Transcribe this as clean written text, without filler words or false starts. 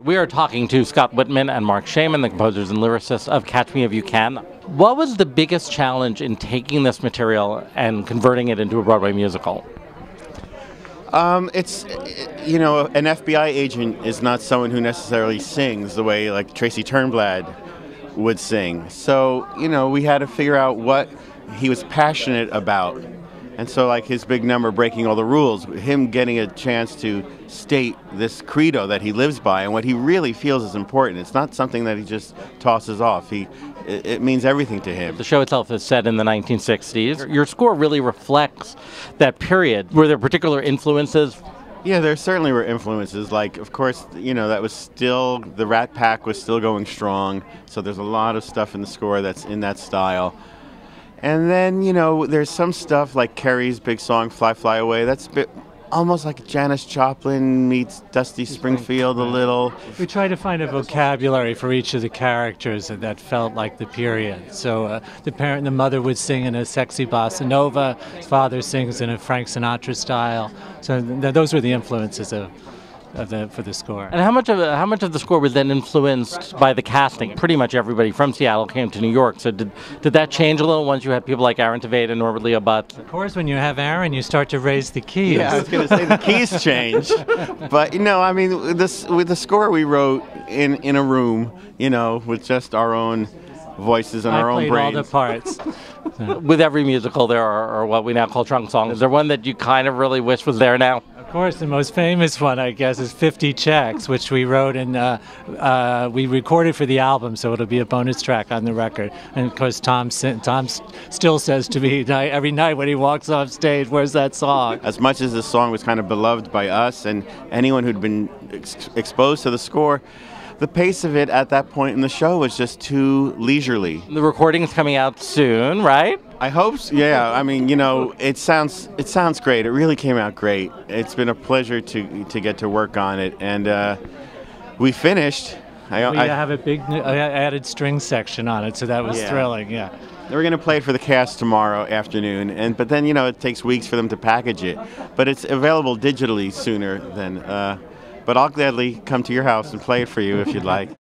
We are talking to Scott Wittman and Marc Shaiman, the composers and lyricists of Catch Me If You Can. What was the biggest challenge in taking this material and converting it into a Broadway musical? An FBI agent is not someone who necessarily sings the way like Tracy Turnblad would sing. So, we had to figure out what he was passionate about. And so, like, his big number, Breaking All the Rules, him getting a chance to state this credo that he lives by and what he really feels is important. It's not something that he just tosses off. It means everything to him. The show itself is set in the 1960s. Your score really reflects that period. Were there particular influences? Yeah, there certainly were influences. Like, of course, that was still, the Rat Pack was still going strong. So there's a lot of stuff in the score that's in that style. And then, there's some stuff like Kerry's big song, Fly, Fly Away. That's a bit almost like Janis Joplin meets Dusty Springfield a little. We tried to find a vocabulary for each of the characters that felt like the period. So the mother would sing in a sexy bossa nova. His father sings in a Frank Sinatra style. So those were the influences for the score. And how much of the score was then influenced by the casting? Pretty much everybody from Seattle came to New York. So did that change a little once you had people like Aaron Tveit and Norbert Leo Butz? Of course, when you have Aaron, you start to raise the keys. Yeah, I was going to say the keys change. But with the score we wrote in a room, with just our own voices and our own brains. I played all the parts. With every musical, there are what we now call trunk songs. Is there one that you kind of really wish was there now? Of course, the most famous one, I guess, is 50 Checks, which we wrote and we recorded for the album, so it'll be a bonus track on the record. And of course, Tom still says to me every night when he walks off stage, "Where's that song?" As much as the song was kind of beloved by us and anyone who'd been exposed to the score, the pace of it at that point in the show was just too leisurely. The recording's coming out soon, right? I hope so. Yeah, it sounds great. It really came out great. It's been a pleasure to get to work on it, and we finished. We have a big added string section on it, so that was thrilling. Yeah. We're going to play it for the cast tomorrow afternoon, but then it takes weeks for them to package it. But it's available digitally sooner than. But I'll gladly come to your house and play it for you if you'd like.